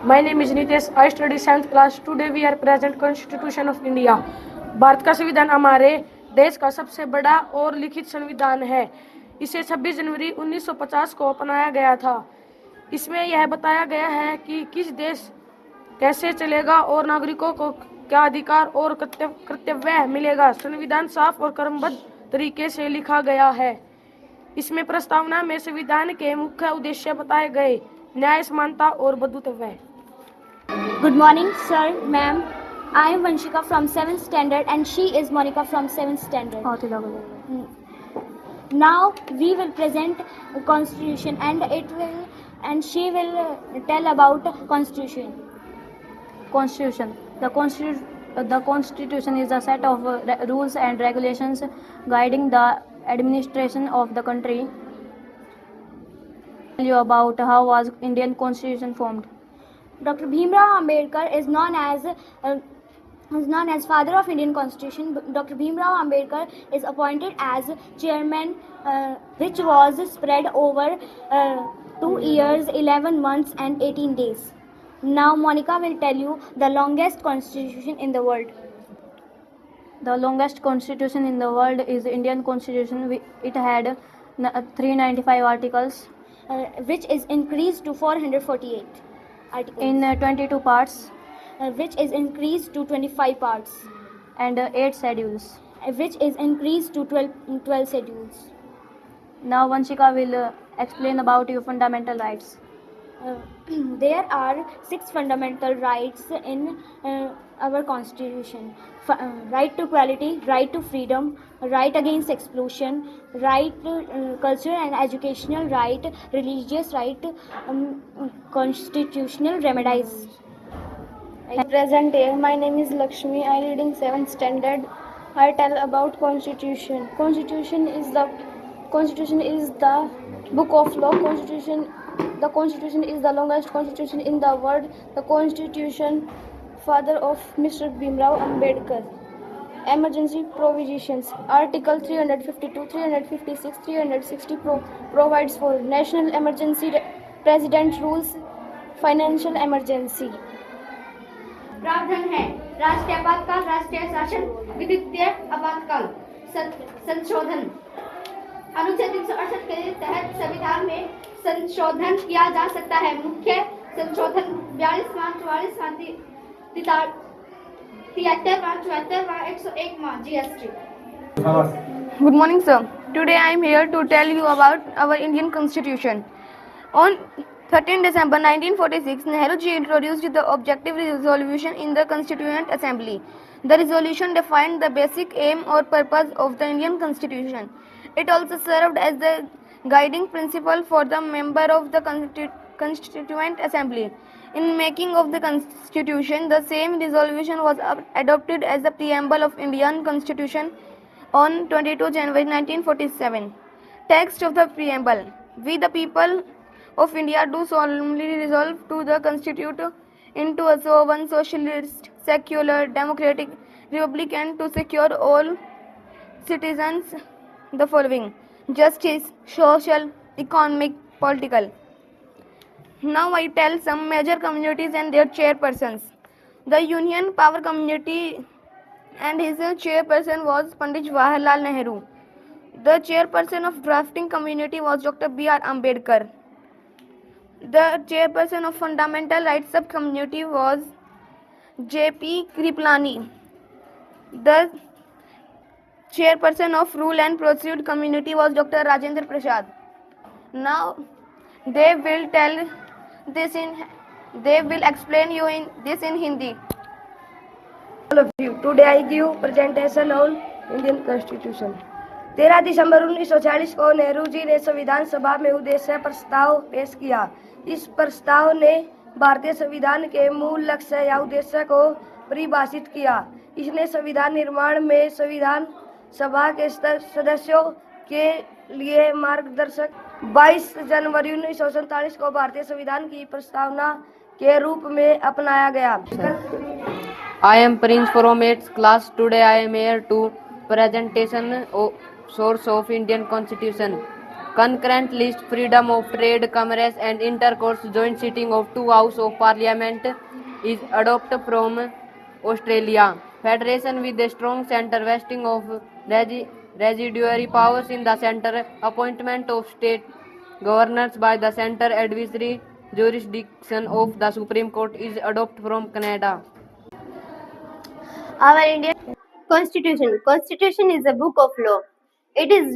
My name is Nitesh. I study 7th class. Today we are present Constitution of India. Bharat का संविधान हमारे देश का सबसे बड़ा और लिखित संविधान है। इसे 26 जनवरी 1950 को अपनाया गया था। इसमें यह बताया गया है कि किस देश कैसे चलेगा और नागरिकों को क्या अधिकार और कर्तव्य मिलेगा। संविधान साफ और क्रमबद्ध तरीके से लिखा गया है। इसमें प्रस्तावना में संविधान के मुख्य उद्देश्य बताए गए, न्याय, समानता और बंधुत्व। Good morning, sir, ma'am. I am Vanshika from 7th standard and she is Monica from 7th standard. Now we will present Constitution and she will tell about Constitution. Constitution. The Constitution is a set of rules and regulations guiding the administration of the country. Tell you about how was Indian Constitution formed. Dr. Bhimrao Ambedkar is known as father of Indian Constitution. Dr. Bhimrao Ambedkar is appointed as chairman, which was spread over 2 years, 11 months and 18 days. Now Monica will tell you the longest constitution in the world. The longest constitution in the world is the Indian Constitution. It had 395 articles, which is increased to 448 articles. In 22 parts, which is increased to 25 parts. And 8 schedules, which is increased to 12 schedules. Now Vanshika will explain about your fundamental rights. There are 6 fundamental rights in our constitution. Right to equality, right to freedom, right against exclusion, right to cultural and educational right, religious right, constitutional remedies. Present here. My name is Lakshmi. I reading 7th standard. I tell about Constitution. Constitution is the book of law. The Constitution is the longest constitution in the world. The Constitution, father of Mr. Bhimrao Ambedkar. Emergency provisions. Article 352, 356, 360 provides for national emergency. President rules financial emergency. प्रावधान है राष्ट्रीय आपातकाल, राष्ट्रीय शासन, विद्युतीय आपातकाल। संशोधन अनुच्छेद 368 के तहत संविधान में संशोधन किया जा सकता है। मुख्य संशोधन 42वां, 44वां, 73वां, 74वां, 101वां GST। Good morning, sir. Today I am here to tell you about our Indian Constitution. On 13 December 1946, Nehruji introduced the objective resolution in the Constituent Assembly. The resolution defined the basic aim or purpose of the Indian Constitution. It also served as the guiding principle for the member of the Constituent Assembly. In making of the Constitution, the same resolution was adopted as the preamble of Indian Constitution on 22 January 1947. Text of the preamble. We the people of India do solemnly resolve to the constitute into a sovereign, socialist, secular, democratic republic and to secure all citizens the following: justice, social, economic, political. Now I tell some major communities and their chairpersons. The Union Power Community and his chairperson was Pandit Jawaharlal Nehru. The chairperson of drafting community was Dr. B.R. Ambedkar. The chairperson of Fundamental Rights Sub-Community was J.P. Kriplani. The chairperson of Rule and Procedure Community was Dr. Rajendra Prasad. Now they will explain you in Hindi. All of you, today I give presentation on Indian Constitution. 13 दिसंबर 1940 को नेहरू जी ने संविधान सभा में उद्देश्य प्रस्ताव पेश किया। इस प्रस्ताव ने भारतीय संविधान के मूल लक्ष्य या उद्देश्य को परिभाषित किया। इसने संविधान निर्माण में संविधान सभा के सदस्यों के लिए मार्गदर्शक 22 जनवरी 1947 को भारतीय संविधान की प्रस्तावना के रूप में अपनाया गया। I am Prince from 8th class. Today I am here to presentation of source of Indian Constitution. Concurrent list freedom of trade, commerce and intercourse. Joint sitting of two House of Parliament is adopted from Australia. Federation with a strong centre, vesting of residuary powers in the centre. Appointment of state governors by the centre. Advisory jurisdiction of the Supreme Court is adopted from Canada. Our Indian Constitution. Constitution is a book of law. It is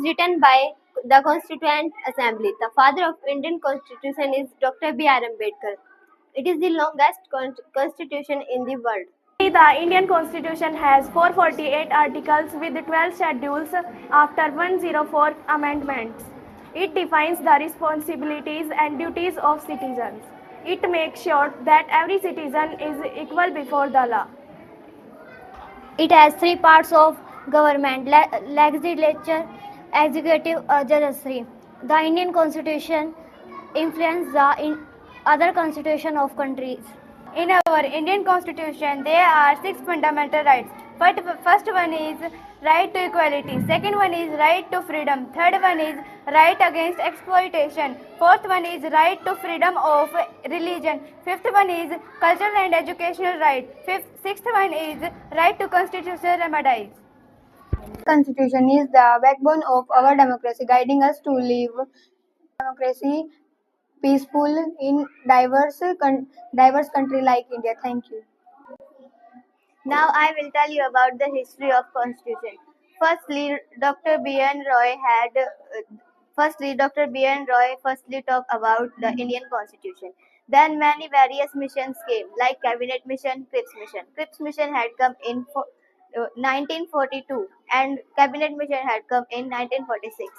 written by the Constituent Assembly. The father of Indian Constitution is Dr. B.R. Ambedkar. It is the longest constitution in the world. The Indian Constitution has 448 articles with 12 schedules after 104 amendments. It defines the responsibilities and duties of citizens. It makes sure that every citizen is equal before the law. It has three parts of government: legislature, executive, judiciary. The Indian Constitution influences the other constitution of countries. In our Indian Constitution, there are 6 fundamental rights. First one is right to equality. Second one is right to freedom. Third one is right against exploitation. Fourth one is right to freedom of religion. Fifth one is cultural and educational right. Sixth one is right to constitutional remedies. Constitution is the backbone of our democracy, guiding us to live democracy peaceful in diverse country like India. Thank you. Now I will tell you about the history of Constitution. Firstly, Dr. B.N. Roy firstly talked about the Indian Constitution. Then many various missions came, like Cabinet Mission, Cripps Mission. Cripps Mission had come in 1942 and Cabinet Mission had come in 1946.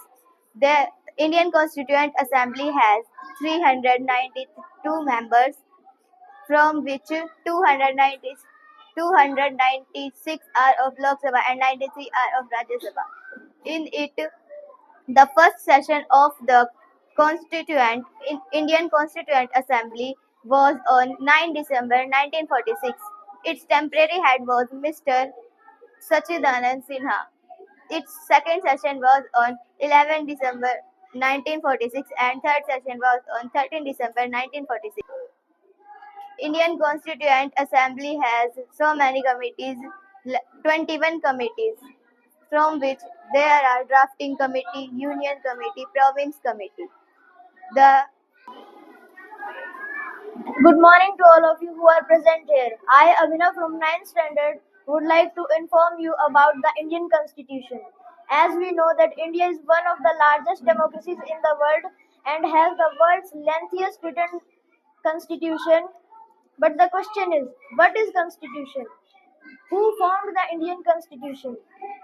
The Indian Constituent Assembly has 392 members, from which 296 are of Lok Sabha and 93 are of Rajya Sabha. In it, the first session of the Indian Constituent Assembly was on 9 December 1946. Its temporary head was Mr. Sachidanand Sinha. Its second session was on 11 December 1946 and third session was on 13 December 1946. Indian Constituent Assembly has so many committees, 21 committees, from which there are Drafting Committee, Union Committee, Province Committee. Good morning to all of you who are present here. I, Abhinav from 9th standard, would like to inform you about the Indian Constitution. As we know that India is one of the largest democracies in the world and has the world's lengthiest written constitution. But the question is, what is constitution? Who formed the Indian Constitution?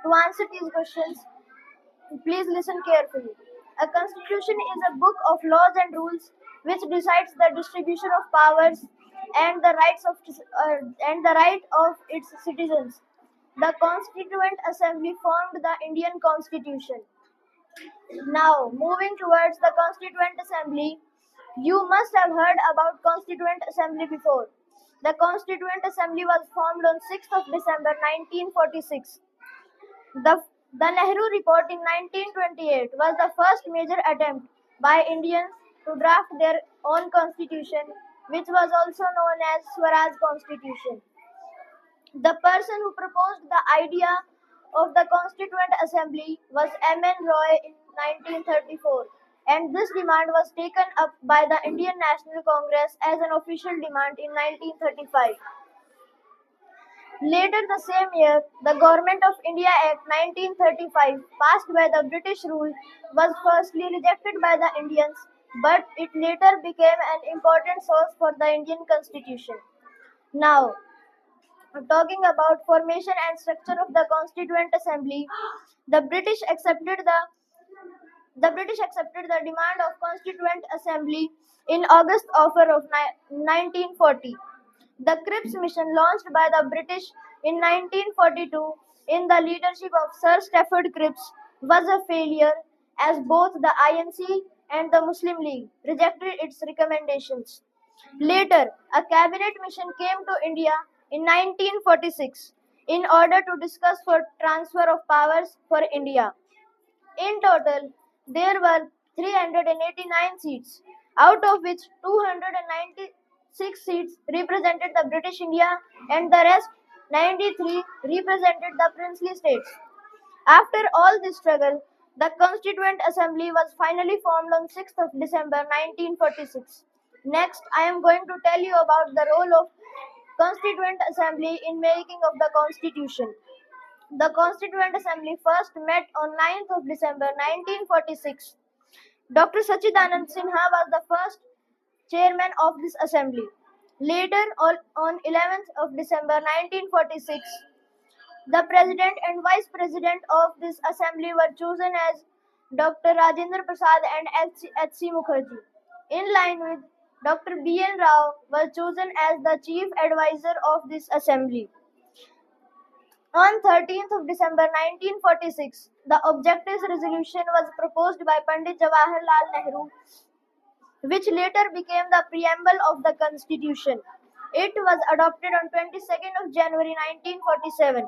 To answer these questions, please listen carefully. A constitution is a book of laws and rules which decides the distribution of powers and the right of its citizens. The Constituent Assembly formed the Indian Constitution. Now, moving towards the Constituent Assembly, you must have heard about Constituent Assembly before. The Constituent Assembly was formed on 6th of December 1946. The Nehru Report in 1928 was the first major attempt by Indians to draft their own constitution, which was also known as Swaraj Constitution. The person who proposed the idea of the Constituent Assembly was M.N. Roy in 1934, and this demand was taken up by the Indian National Congress as an official demand in 1935. Later the same year, the Government of India Act 1935, passed by the British rule, was firstly rejected by the Indians, but it later became an important source for the Indian Constitution. Now, talking about formation and structure of the Constituent Assembly, the British accepted the demand of Constituent Assembly in August offer of 1940. The Cripps Mission, launched by the British in 1942 in the leadership of Sir Stafford Cripps, was a failure as both the INC and the Muslim League rejected its recommendations. Later, a cabinet mission came to India in 1946 in order to discuss for transfer of powers for India. In total, there were 389 seats, out of which 296 seats represented the British India and the rest 93 represented the princely states. After all this struggle, the Constituent Assembly was finally formed on 6th of December 1946. Next, I am going to tell you about the role of Constituent Assembly in making of the Constitution. The Constituent Assembly first met on 9th of December 1946. Dr. Sachidanand Sinha was the first chairman of this assembly. Later, on 11th of December 1946, the president and vice president of this assembly were chosen as Dr. Rajendra Prasad and H.C. Mukherjee. In line with Dr. B.N. Rao was chosen as the chief advisor of this assembly. On 13th of December 1946, the Objectives Resolution was proposed by Pandit Jawaharlal Nehru, which later became the preamble of the Constitution. It was adopted on 22nd of January 1947.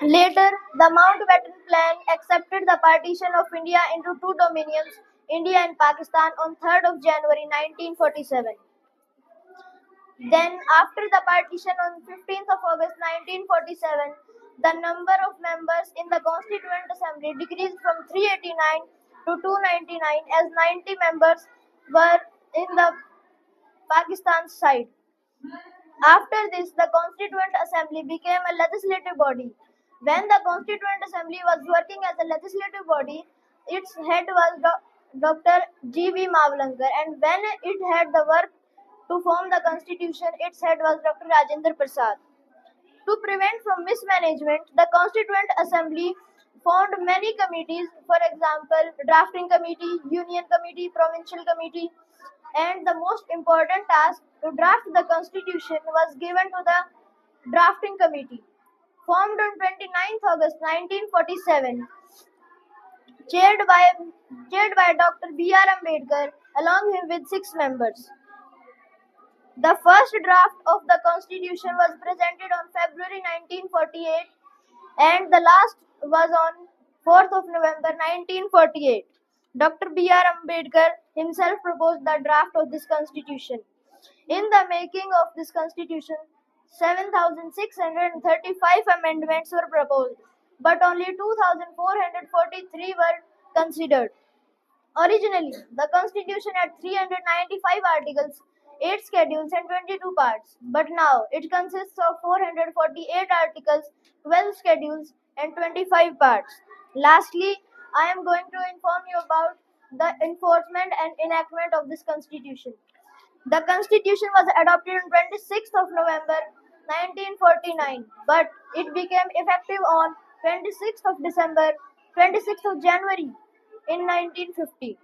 Later, the Mountbatten Plan accepted the partition of India into two dominions, India and Pakistan, on 3rd of January 1947. Then, after the partition on 15th of August 1947, the number of members in the Constituent Assembly decreased from 389 to 299 as 90 members were in the Pakistan side. After this, the Constituent Assembly became a legislative body. When the Constituent Assembly was working as a legislative body, its head was Dr. G.V. Mavlankar, and when it had the work to form the Constitution, its head was Dr. Rajendra Prasad. To prevent from mismanagement, the Constituent Assembly formed many committees, for example, Drafting Committee, Union Committee, Provincial Committee, and the most important task to draft the Constitution was given to the Drafting Committee. Formed on 29th August 1947, chaired by Dr. B.R. Ambedkar, along with 6 members. The first draft of the Constitution was presented on February 1948 and the last was on 4th of November 1948. Dr. B.R. Ambedkar himself proposed the draft of this Constitution. In the making of this Constitution, 7,635 amendments were proposed, but only 2,443 were considered. Originally, the Constitution had 395 articles, 8 schedules and 22 parts, but now it consists of 448 articles, 12 schedules and 25 parts. Lastly, I am going to inform you about the enforcement and enactment of this Constitution. The Constitution was adopted on 26th of November 1949, but it became effective on 26th of January in 1950.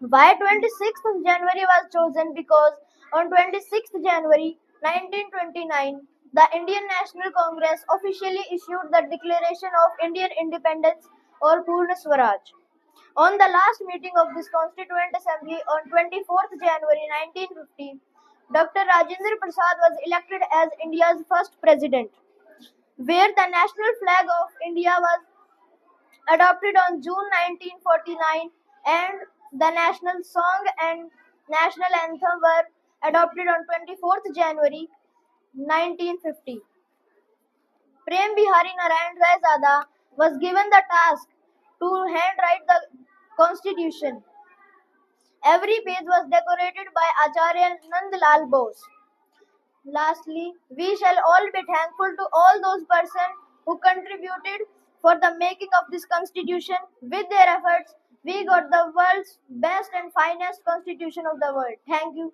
Why 26th of January was chosen? Because on 26th January 1929, the Indian National Congress officially issued the Declaration of Indian Independence or Purna Swaraj. On the last meeting of this Constituent Assembly on 24th January 1950, Dr. Rajendra Prasad was elected as India's first president, where the national flag of India was adopted on June 1949 and the national song and national anthem were adopted on 24th January 1950. Prem Bihari Narayan Raizada was given the task to handwrite the Constitution. Every page was decorated by Acharya Nandlal Bose. Lastly, we shall all be thankful to all those persons who contributed for the making of this Constitution. With their efforts, we got the world's best and finest Constitution of the world. Thank you.